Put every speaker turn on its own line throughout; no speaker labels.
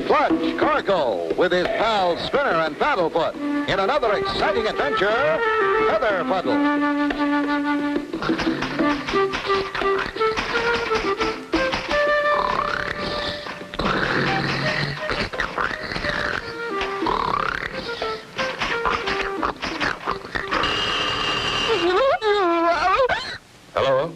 Clutch Cargo with his pals Spinner and Paddlefoot in another exciting adventure, Feather Fuddle.
Hello?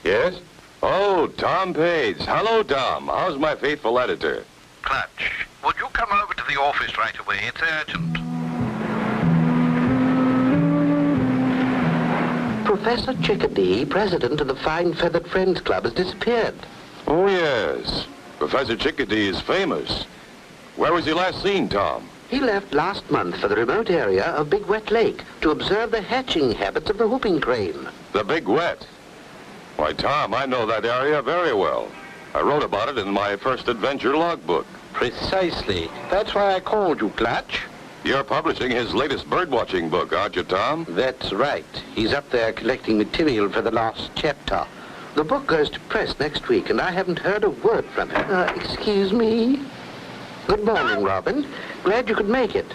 Yes? Oh, Tom Page. Hello, Tom. How's my faithful editor?
Clutch, would you come over to the office right away? It's urgent.
Professor Chickadee, president of the Fine Feathered Friends Club, has disappeared.
Oh, yes. Professor Chickadee is famous. Where was he last seen, Tom?
He left last month for the remote area of Big Wet Lake to observe the hatching habits of the whooping crane.
The Big Wet. Why, Tom, I know that area very well. I wrote about it in my first adventure logbook.
Precisely. That's why I called you, Clutch.
You're publishing his latest birdwatching book, aren't you, Tom?
That's right. He's up there collecting material for the last chapter. The book goes to press next week, and I haven't heard a word from him. Excuse me? Good morning, Robin. Glad you could make it.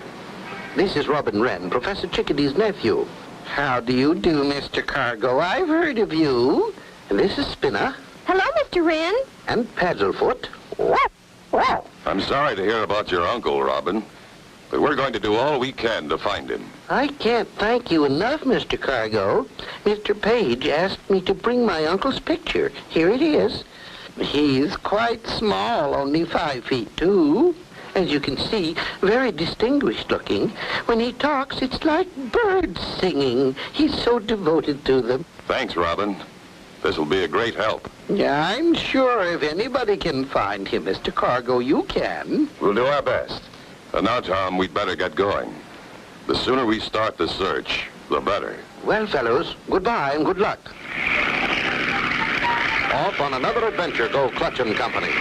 This is Robin Wren, Professor Chickadee's nephew. How do you do, Mr. Cargo? I've heard of you. And this is Spinner.
Hello, Mr. Wren.
And Paddlefoot.
I'm sorry to hear about your uncle, Robin. But we're going to do all we can to find him.
I can't thank you enough, Mr. Cargo. Mr. Page asked me to bring my uncle's picture. Here it is. He's quite small, only 5 feet 2. As you can see, very distinguished looking. When he talks, it's like birds singing. He's so devoted to them.
Thanks, Robin. This will be a great help.
Yeah, I'm sure if anybody can find him, Mr. Cargo, you can.
We'll do our best. And now, Tom, we'd better get going. The sooner we start the search, the better.
Well, fellows, goodbye and good luck.
Off on another adventure go Clutch and Company.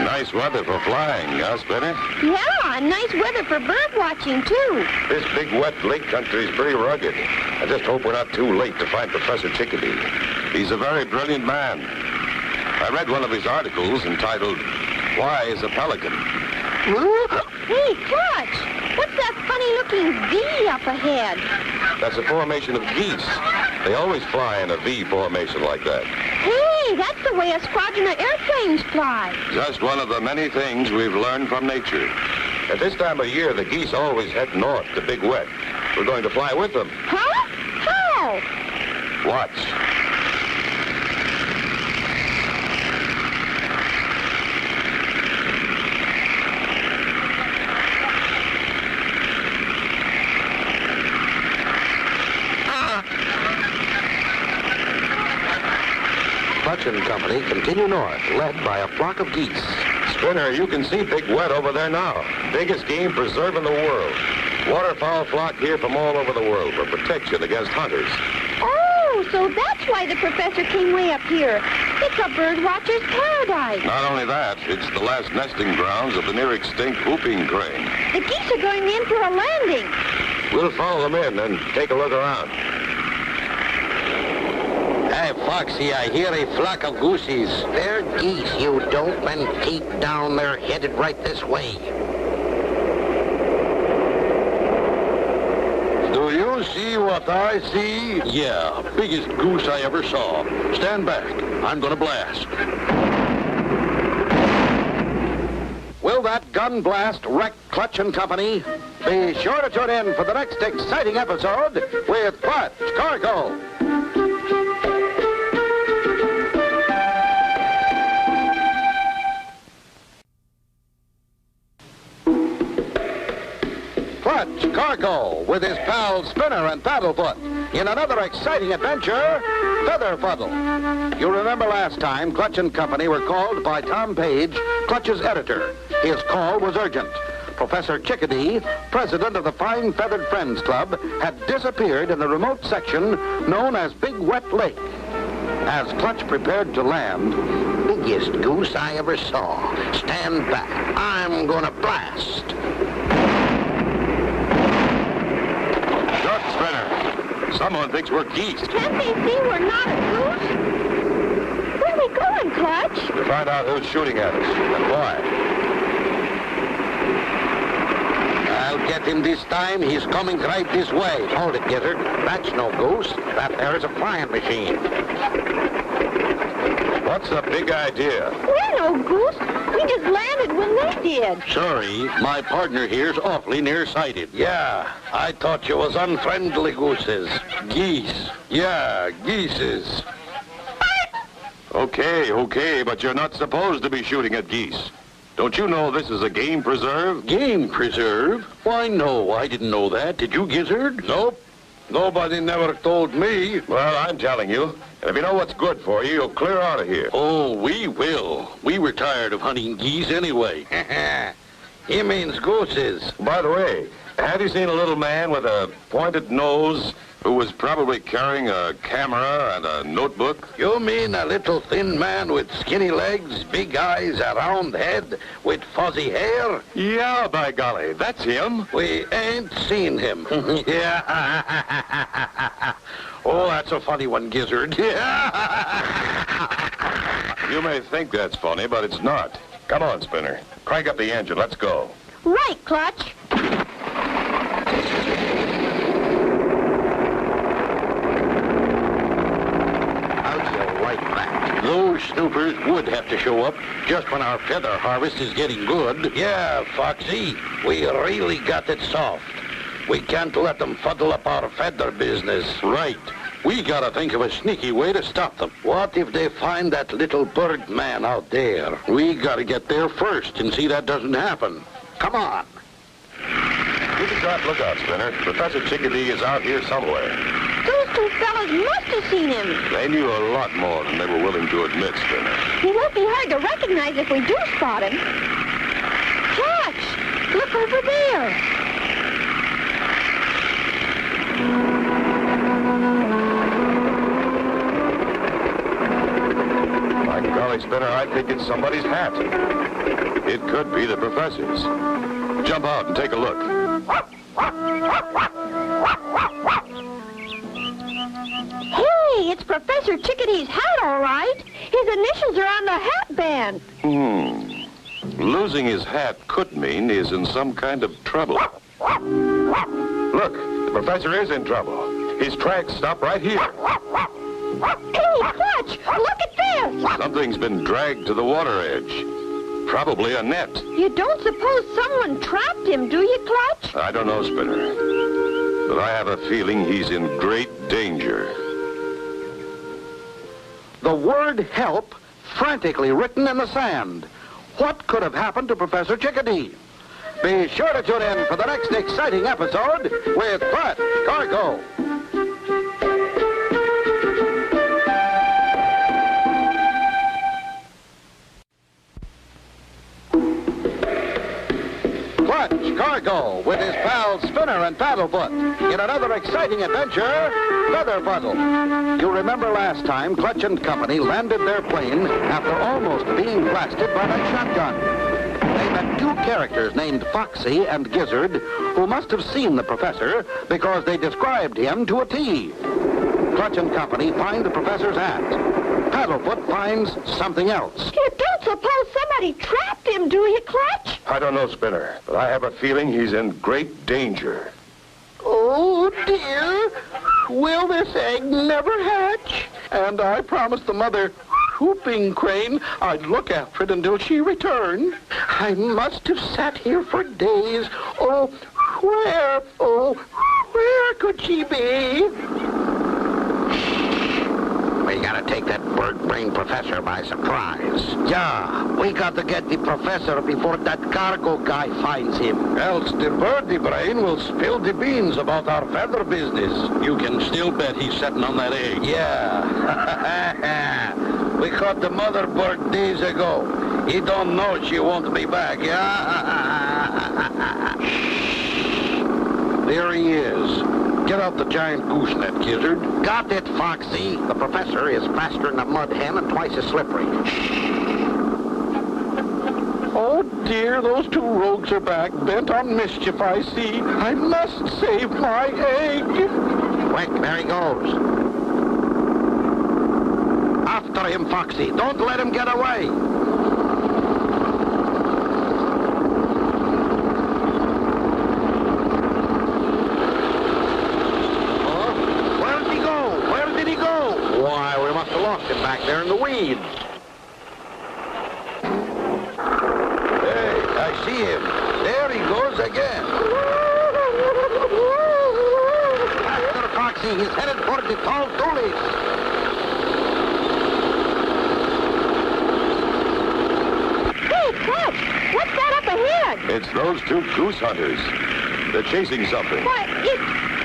Nice weather for flying, huh, Spinner?
Yeah, nice weather for bird watching, too.
This Big Wet Lake country is pretty rugged. I just hope we're not too late to find Professor Chickadee. He's a very brilliant man. I read one of his articles entitled, Why is a Pelican?
Hey, Clutch, what's that funny-looking V up ahead?
That's a formation of geese. They always fly in a V formation like that.
Hey, that's the way a squadron of airplanes fly.
Just one of the many things we've learned from nature. At this time of year, the geese always head north to Big Wet. We're going to fly with them.
Huh? How?
Watch.
Clutch and Company continue north, led by a flock of geese.
Spinner, you can see Big Wet over there now. Biggest game preserve in the world. Waterfowl flock here from all over the world for protection against hunters.
Oh, so that's why the professor came way up here. It's a bird watcher's paradise.
Not only that, it's the last nesting grounds of the near extinct whooping crane.
The geese are going in for a landing.
We'll follow them in and take a look around.
Hey, Foxy, I hear a flock of goosies. They're geese, you dope, and keep down. They're headed right this way.
Do you see what I see? Yeah, biggest goose I ever saw. Stand back. I'm gonna blast. Will that gun blast wreck Clutch and Company? Be sure to tune in for the next exciting episode with Clutch Cargo. Clutch Cargo with his pals Spinner and Paddlefoot in another exciting adventure, Feather Fuddle. You remember last time Clutch and Company were called by Tom Page, Clutch's editor. His call was urgent. Professor Chickadee, president of the Fine Feathered Friends Club, had disappeared in the remote section known as Big Wet Lake. As Clutch prepared to land,
Biggest goose I ever saw. Stand back. I'm gonna blast.
Look, Spinner. Someone thinks we're geese.
Can't they see we're not a goose? Where are we going, Clutch?
To find out who's shooting at us and why.
I'll get him this time. He's coming right this way. Hold it, Gizzard. That's no goose. That there is a flying machine.
What's the big idea?
We're no goose. We just landed when they did.
Sorry, my partner here's awfully nearsighted.
Yeah, I thought you was unfriendly gooses.
Geese. Yeah, geeses.
Okay, but you're not supposed to be shooting at geese. Don't you know this is a game preserve?
Game preserve? Why, no, I didn't know that. Did you, Gizzard?
Nope. Nobody never told me. Well, I'm telling you. And if you know what's good for you, you'll clear out of here.
Oh, we will. We were tired of hunting geese anyway.
He means gooses.
By the way, have you seen a little man with a pointed nose who was probably carrying a camera and a notebook?
You mean a little thin man with skinny legs, big eyes, a round head, with fuzzy hair?
Yeah, by golly, that's him.
We ain't seen him. Yeah. Oh, that's a funny one, Gizzard.
You may think that's funny, but it's not. Come on, Spinner. Crank up the engine. Let's go.
Right, Clutch.
Those snoopers would have to show up just when our feather harvest is getting good.
Yeah, Foxy, we really got it soft. We can't let them fuddle up our feather business.
Right. We gotta think of a sneaky way to stop them.
What if they find that little bird man out there?
We gotta get there first and see that doesn't happen.
Come on.
Keep a sharp lookout, Spinner. Professor Chickadee is out here somewhere.
Those two fellas must have seen him.
They knew a lot more than they were willing to admit, Spinner.
He won't be hard to recognize if we do spot him. Clutch, look over there.
My golly, Spinner, I think it's somebody's hat. It could be the professor's. Jump out and take a look.
Hey, it's Professor Chickadee's hat, all right. His initials are on the hat band.
Losing his hat could mean he's in some kind of trouble. Look, the professor is in trouble. His tracks stop right here.
Hey, Clutch, look at this.
Something's been dragged to the water edge. Probably a net.
You don't suppose someone trapped him, do you, Clutch?
I don't know, Spinner. But I have a feeling he's in great danger.
The word help frantically written in the sand. What could have happened to Professor Chickadee? Be sure to tune in for the next exciting episode with Clutch Cargo. Clutch Cargo with his pals Spinner and Paddlefoot in another exciting adventure, Feather Fuddle. You remember last time Clutch and Company landed their plane after almost being blasted by that shotgun. They met two characters named Foxy and Gizzard who must have seen the professor because they described him to a T. Clutch and Company find the professor's hat. Paddlefoot finds something else.
You don't suppose somebody trapped him, do you, Clutch?
I don't know, Spinner, but I have a feeling he's in great danger.
Oh, dear. Will this egg never hatch? And I promised the mother, Whooping Crane, I'd look after it until she returned. I must have sat here for days. Oh, where could she be? We gotta take that bird-brain professor by surprise. Yeah, we gotta get the professor before that cargo guy finds him. Else the birdie brain will spill the beans about our feather business.
You can still bet he's sitting on that egg.
Yeah. We caught the mother bird days ago. He don't know she won't be back. Yeah. There he is. Get out the giant goosenet, Gizzard. Got it, Foxy. The professor is faster than a mud hen and twice as slippery. Oh, dear, those two rogues are back, bent on mischief, I see. I must save my egg. Quick, there he goes. After him, Foxy. Don't let him get away.
speed. Hey, I see him. There he goes again. Master Foxy, he's headed for the tall tulies.
Hey, Clutch, what's that up ahead?
It's those two goose hunters. They're chasing something.
Why,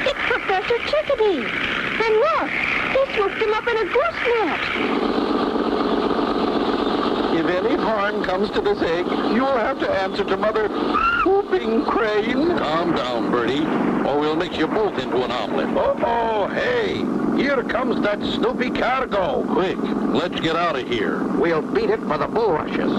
it's Professor Chickadee. And look, they swooped him up in a goose net.
If any harm comes to this egg, you'll have to answer to Mother Whooping Crane. Calm down, Bertie, or we'll mix you both into an omelet. Oh, hey, here comes that Snoopy cargo. Quick, let's get out of here. We'll beat it for the bulrushes.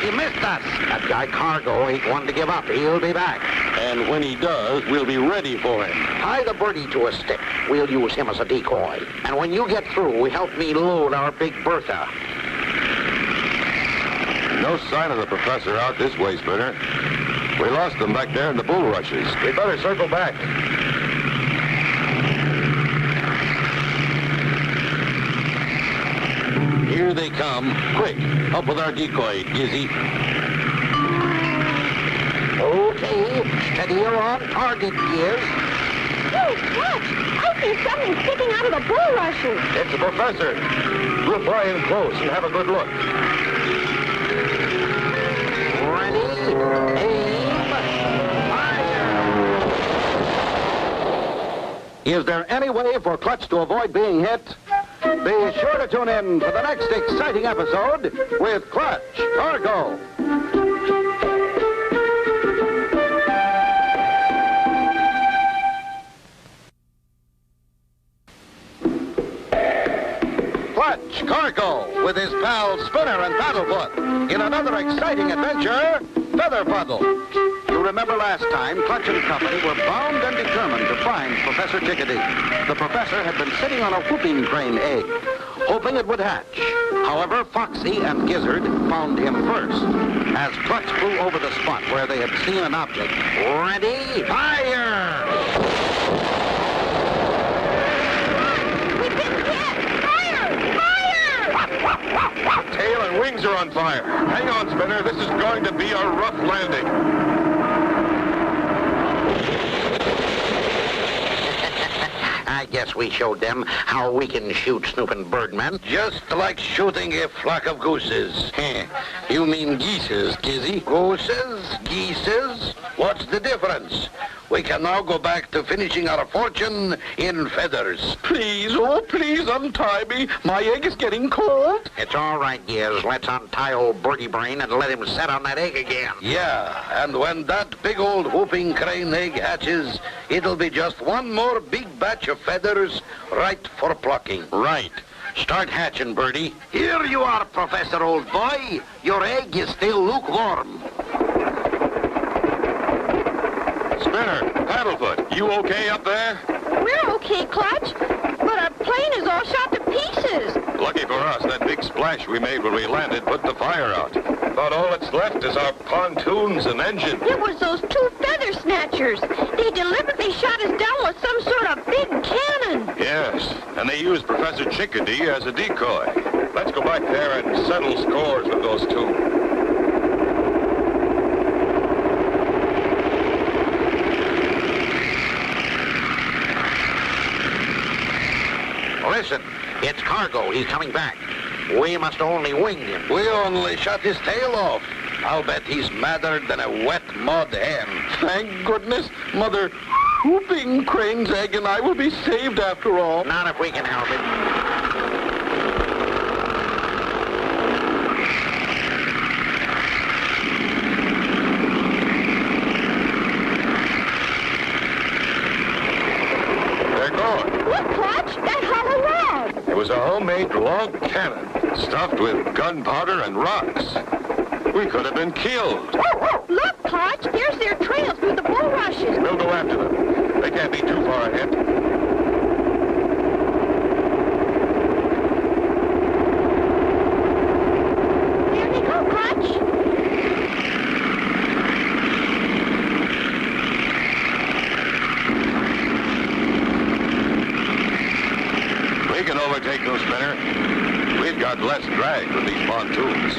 He missed us. That guy Cargo ain't one to give up. He'll be back. And when he does, we'll be ready for him. Tie the birdie to a stick. We'll use him as a decoy. And when you get through, help me load our big Bertha.
No sign of the professor out this way, Spinner. We lost them back there in the bulrushes. We better circle back.
Here they come. Quick, up with our decoy, Gizzy. Okay, steady her on target, Giz.
Hey, Clutch, I see something sticking out of the bulrushes.
It's the professor. We'll fly in close and have a good look.
Ready, aim, fire! Is there any way for Clutch to avoid being hit? Be sure to tune in for the next exciting episode with Clutch Cargo. Clutch Cargo with his pals Spinner and Paddlefoot in another exciting adventure, Feather Fuddle. You remember last time, Clutch and Company were bound and determined to find Professor Chickadee. The professor had been sitting on a whooping crane egg, hoping it would hatch. However, Foxy and Gizzard found him first, as Clutch flew over the spot where they had seen an object. Ready, fire!
We've been hit! Fire! Fire!
Tail and wings are on fire. Hang on, Spinner. This is going to be a rough landing.
I guess we showed them how we can shoot snooping birdmen. Just like shooting a flock of gooses. You mean geeses, Gizzy? Gooses? Geeses? What's the difference? We can now go back to finishing our fortune in feathers. Please, oh, please untie me. My egg is getting cold. It's all right, Giz. Let's untie old Birdie Brain and let him set on that egg again. Yeah, and when that big old whooping crane egg hatches, it'll be just one more big batch of feathers right for plucking. Right. Start hatching, Birdie. Here you are, Professor, old boy. Your egg is still lukewarm.
Spinner, Paddlefoot, you okay up there?
We're okay, Clutch, but our plane is all shot to pieces.
Lucky for us, that big splash we made when we landed put the fire out. About all that's left is our pontoons and engine.
It was those two feather snatchers. They deliberately shot us down with some sort of big cannon.
Yes, and they used Professor Chickadee as a decoy. Let's go back there and settle scores with those two.
Listen, it's Cargo. He's coming back. We must only wing him. We only shot his tail off. I'll bet he's madder than a wet mud hen. Thank goodness, Mother Whooping Crane's egg and I will be saved after all. Not if we can help it.
It was a homemade log cannon, stuffed with gunpowder and rocks. We could have been killed.
Look, Clutch, there's their trail through the bulrushes.
We'll go after them. They can't be too far ahead.
There they go,
lot less drag with these pontoons.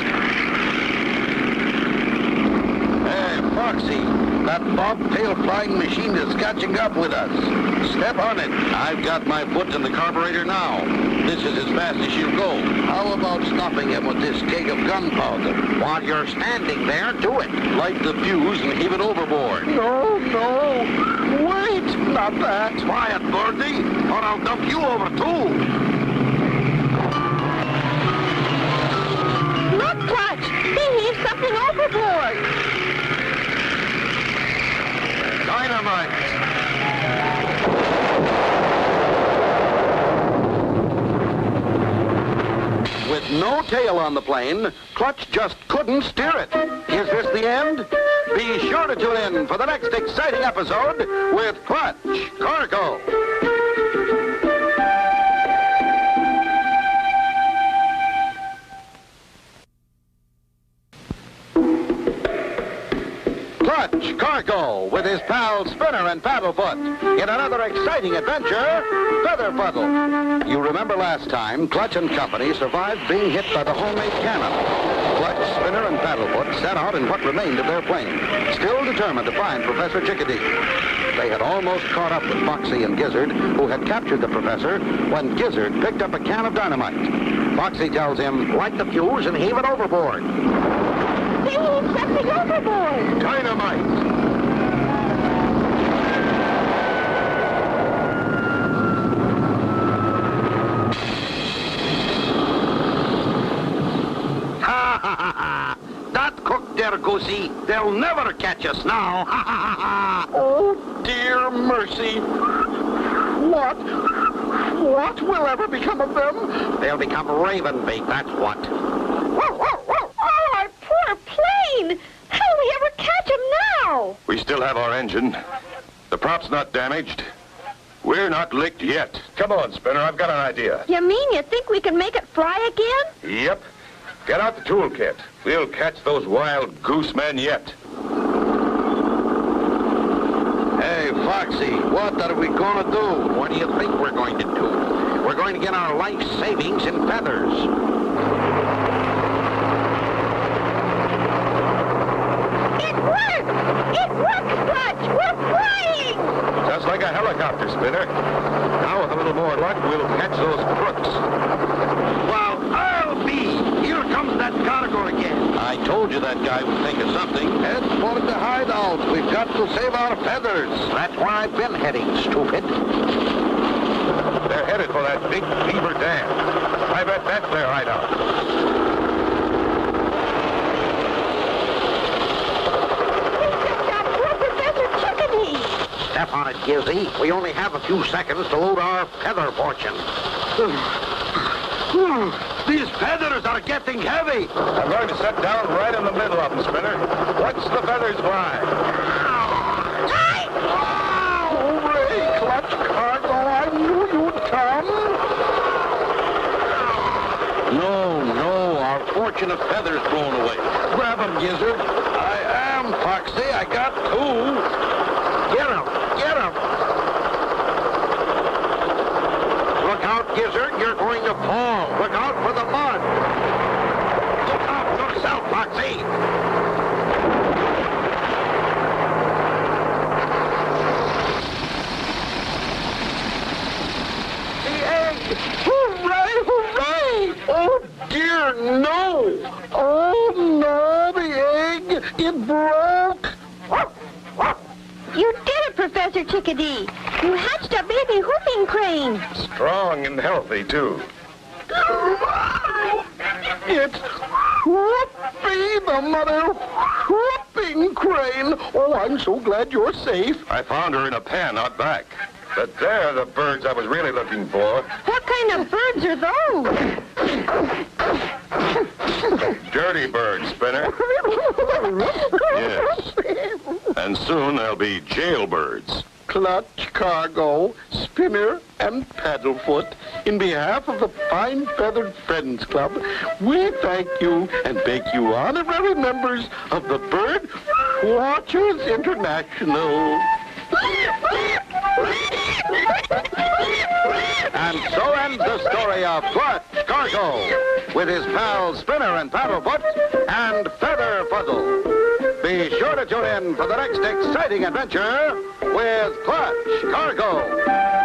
Hey, Foxy, that bobtail flying machine is catching up with us. Step on it. I've got my foot in the carburetor now. This is as fast as she'll go. How about stopping him with this keg of gunpowder? While you're standing there, do it. Light the fuse and heave it overboard. No. Wait, not that. Try it, Birdie, or I'll dump you over, too.
Look, Clutch! He heaved something overboard!
Dynamite!
With no tail on the plane, Clutch just couldn't steer it. Is this the end? Be sure to tune in for the next exciting episode with Clutch Cargo. Clutch Cargo with his pals Spinner and Paddlefoot in another exciting adventure, Feather Fuddle. You remember last time, Clutch and company survived being hit by the homemade cannon. Clutch, Spinner, and Paddlefoot set out in what remained of their plane, still determined to find Professor Chickadee. They had almost caught up with Foxy and Gizzard, who had captured the professor, when Gizzard picked up a can of dynamite. Foxy tells him, light the fuse and heave it overboard.
He heaved something overboard!
Dynamite!
That cooked there, Goosey. They'll never catch us now. Oh, dear mercy. What will ever become of them? They'll become raven bait, that's what.
Oh, our poor plane! How'll we ever catch him now?
We still have our engine. The prop's not damaged. We're not licked yet. Come on, Spinner, I've got an idea.
You mean you think we can make it fly again?
Yep. Get out the toolkit. We'll catch those wild goose men yet.
Hey, Foxy, what are we going to do? What do you think we're going to do? We're going to get our life savings in feathers.
It worked! It worked, Clutch! We're flying!
Just like a helicopter, Spinner. Now, with a little more luck, we'll catch those crooks.
Well, I'll be. Here comes that cargo again. I told you that guy would think of something. Head for the hideout. We've got to save our feathers. That's where I've been heading, stupid.
They're headed for that big beaver dam. I bet that's their hideout.
Step on it, Gizzy. We only have a few seconds to load our feather fortune. These feathers are getting heavy.
I'm going to set down right in the middle of them, Spinner. Watch the feathers fly.
Hooray, Clutch Cargo. I knew you'd come. No, our fortune of feathers blown away. Grab them, Gizzard. I am, Foxy. I got two. Get him! Look out, Gizzard, you're going to fall. Look out for the mud. Look out for yourself, Foxy. The egg! Hooray! Oh, dear, no! Oh, no, the egg! It broke!
You did it, Professor Chickadee. You hatched a baby whooping crane.
Strong and healthy, too.
It's Whoopie, the mother whooping crane. Oh, I'm so glad you're safe.
I found her in a pen out back. But they're the birds I was really looking for.
What kind of birds are those?
Dirty birds, Spinner. Yes. And soon they'll be jailbirds.
Clutch Cargo, Spinner, and Paddlefoot, in behalf of the Fine Feathered Friends Club, we thank you and beg you honorary members of the Bird Watchers International. And so ends the story of Clutch Cargo. with his pals Spinner and Paddlefoot and Feather Fuddle. Be sure to tune in for the next exciting adventure with Clutch Cargo.